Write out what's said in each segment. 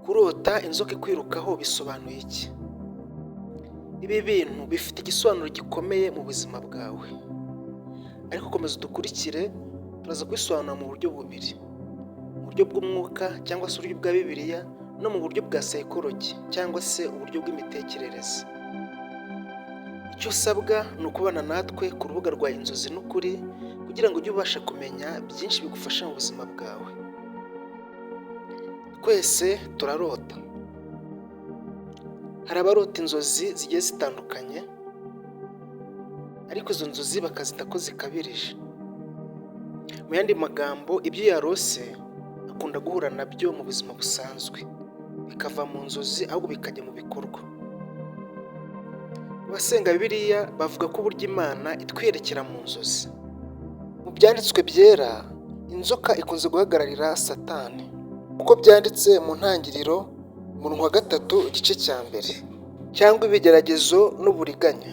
Kurota inzoka ikwirukaho bisobanuye iki? Ibi bintu bifite igisobanuro gikomeye mu buzima bwawe, ariko komeza udukurikire, turaza kubisobanura mu buryo bubiri: mu buryo bw'umwuka cyangwa se uburyo bwa Bibiliya, no mu buryo bwa psychology cyangwa se uburyo bw'imitekerereze. Icyo usabwa ni ukubana natwe ku rubuga rwa Inzozi n'Ukuri kugira ngo ujye ubasha kumenya byinshi bigufasha mu buzima bwawe. Twese turarota. Hari abarota inzozi zigiye zitandukanye, ariko izo nzozi bakazita ko zikabirije. Mu yandi magambo, ibyo yarose akunda guhura nabyo mu buzima busanzwe, bikava mu nzozi ahubwo bikajya mu bikorwa. Abasenga Bibiliya bavuga ko uburyo Imana itwerekera mu nzozi. Mu byanditswe byera, inzoka ikunze guhagararira Satani, kuko byanditse mu ntangiriro umurongo wa 3 igice cya mbere, cyangwa ibigeragezo n'uburiganya.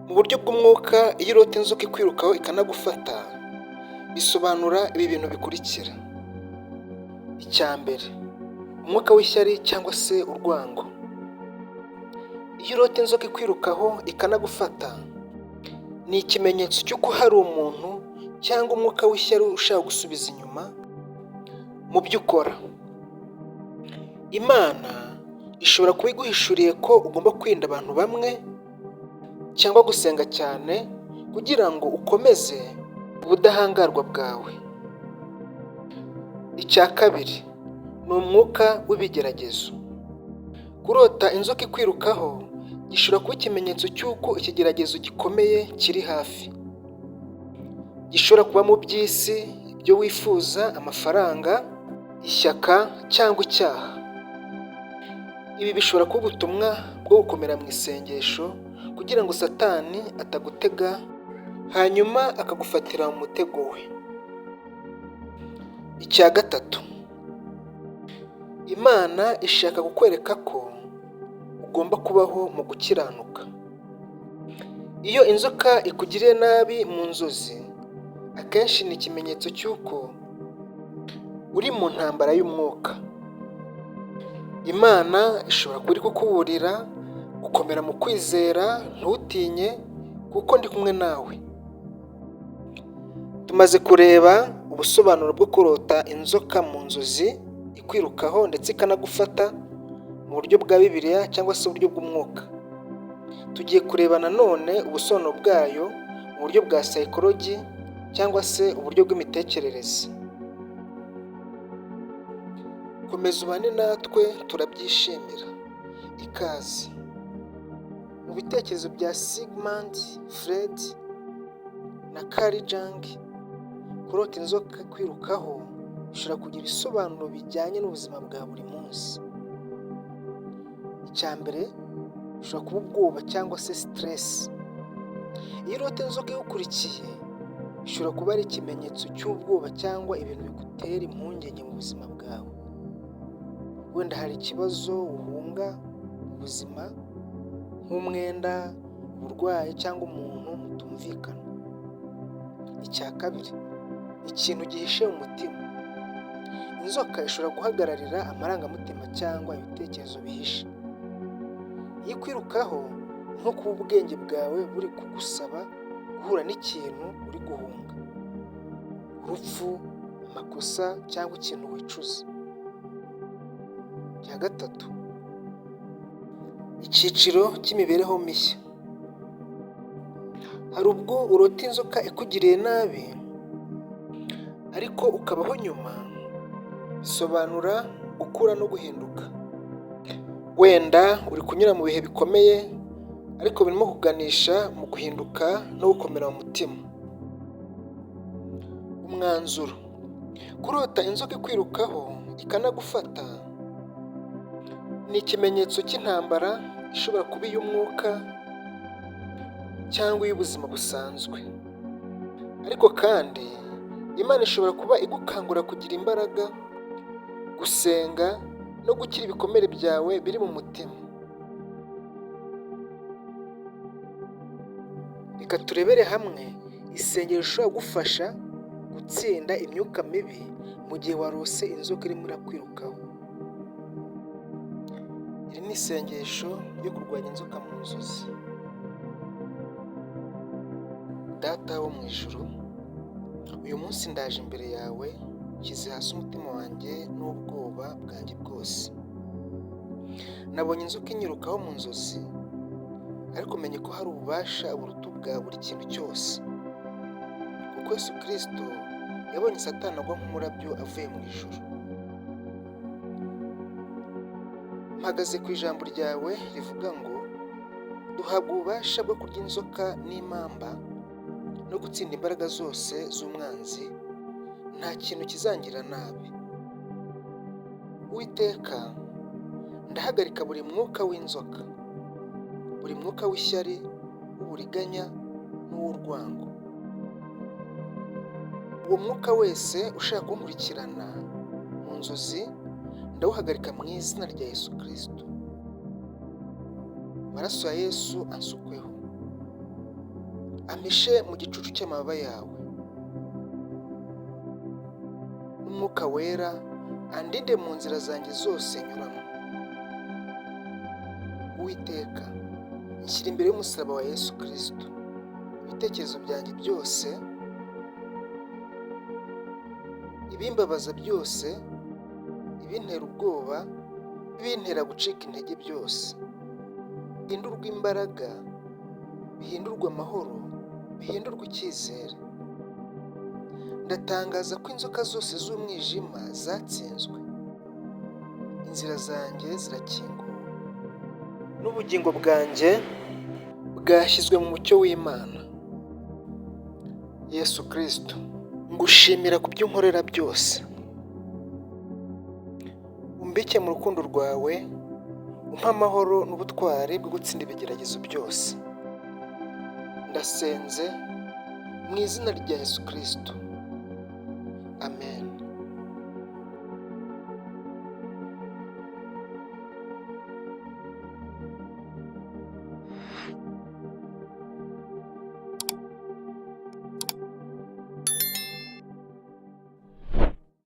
Mu buryo bw'umwuka, iyo urota inzoka ikwirukaho ikanagufata, bisobanura ibi bintu bikurikira. Icya mbere, umwuka w'ishyari cyangwa se urwango. Iyo urota inzoka ikwirukaho ikanagufata, ni ikimenyetso cy'uko hari umuntu cyangwa umwuka w'ishyari ushaka gusubiza inyuma mu byo ukora. Imana ishobora kuba iguhishuriye ko ugomba kwirinda abantu bamwe cyangwa gusenga cyane kugira ngo ukomeze ubudahangarwa bwawe. Icya kabiri, ni umwuka w'ibigeragezo. Kurota inzoka ikwirukaho gishobora kuba ikimenyetso cy'uko ikigeragezo gikomeye kiri hafi. Gishobora kuba mu by'isi, ibyo wifuza, amafaranga, ishyaka cyangwa icyaha. Ibi bishobora kuba ubutumwa bwo gukomera mu isengesho kugira ngo Satani atagutega hanyuma akagufatira mu mutego we. Icya gatatu, Imana ishaka kukwereka ko ugomba kubaho mu gukiranuka. Iyo inzoka ikugiriye nabi mu nzozi, akenshi ni ikimenyetso cy'uko uri mu ntambara y'umwuka. Imana ishobora kuba iri kukuburira gukomera mu kwizera, ntutinye kuko ndi kumwe nawe. Tumaze kureba ubusobanuro bwo kurota inzoka mu nzozi ikwirukaho ndetse ikanagufata mu buryo bwa Bibiliya cyangwa se uburyo bw'umwuka. Tugiye kureba nanone ubusobanuro bwayo mu buryo bwa psychology cyangwa se uburyo bw'imitekerereze. Komeza ubane natwe, turabyishimira. Ikaze. Mu bitekerezo bya Sigmund Freud na Carl Jung, kurota inzoka kwirukaho bishobora kugira ibisobanuro bijyanye n'ubuzima bwa buri munsi. Icya mbere, bishobora kuba ubwoba cyangwa se stress. Iyo urota inzoka igukurikiye, bishobora kuba ari ikimenyetso cy'ubwoba cyangwa ibintu bigutera impungenge mu buzima bwawe. Wenda hari ikibazo uhunga mu buzima, nk'umwenda, uburwayi cyangwa umuntu mutumvikana. Icya kabiri, ikintu gihishe mu mutima. Inzoka ishobora guhagararira amarangamutima cyangwa ibitekerezo bihishe. Iyo ikwirukaho, ni nko kuba ubwenge bwawe buri kugusaba guhura n'ikintu uri guhunga: urupfu, amakosa cyangwa ikintu wicuza. Icya gatatu, icyiciro cy'imibereho mishya. Hari ubwo urota inzoka ikugiriye nabi ariko ukabaho nyuma, bisobanura gukura no guhinduka. Wenda uri kunyura mu bihe bikomeye ariko birimo kuganisha mu guhinduka no gukomera mu mutima. Umwanzuro: kurota inzoka ikwirukaho ikanagufata ni ikimenyetso cy'intambara, ishobora kuba iy'umwuka cyangwa iy'ubuzima busanzwe. Ariko kandi Imana ishobora kuba igukangura kugira imbaraga, gusenga no gukira ibikomere byawe biri mu mutima. Reka turebere hamwe isengesho rishobora gufasha gutsinda imyuka mibi mu gihe warose inzoka irimo irakwirukaho. Iri ni isengesho ryo kurwanya inzoka mu nzozi. Data wo mu ijuru, uyu munsi ndaje imbere yawe, nshyize hasi umutima wanjye n'ubwoba bwanjye bwose. Nabonye inzoka inyirukaho mu nzozi, ariko menye ko hari ububasha buruta ubwa buri kintu cyose, kuko Yesu Kristo yabonye Satani agwa nk'umurabyo avuye mu ijuru. Mpagaze ku ijambo ryawe rivuga ngo duhabwa ububasha bwo kurya inzoka n'impamba no gutsinda imbaraga zose z'umwanzi, nta kintu kizangirira nabi. Uwiteka, ndahagarika buri mwuka w'inzoka, buri mwuka w'ishyari, w'uburiganya n'uw'urwango. Uwo mwuka wese ushaka kunkurikirana mu nzozi, ndawuhagarika mu izina rya Yesu Kristo. Amaraso ya Yesu ansukweho, ampishe mu gicucu cy'amababa yawe. N'umwuka wera andinde mu nzira zanjye zose nyuramo. Uwiteka, nshyira imbere y'umusaraba wa Yesu Kristo ibitekerezo byanjye byose, ibimbabaza byose, ibintera ubwoba, ibintera gucika intege byose. Bihindurwe imbaraga, bihindurwe amahoro, bihindurwe icyizere. Ndatangaza ko inzoka zose z'umwijima zatsinzwe, inzira zanjye zirakinguwe, n'ubugingo bwanjye bwashyizwe mu mucyo w'Imana. Yesu Kristo, ngushimira ku byo unkorera byose. Umbike mu rukundo rwawe, umpe amahoro n'ubutwari bwo gutsinda ibigeragezo byose. Ndasenze mu izina rya Yesu Kristo.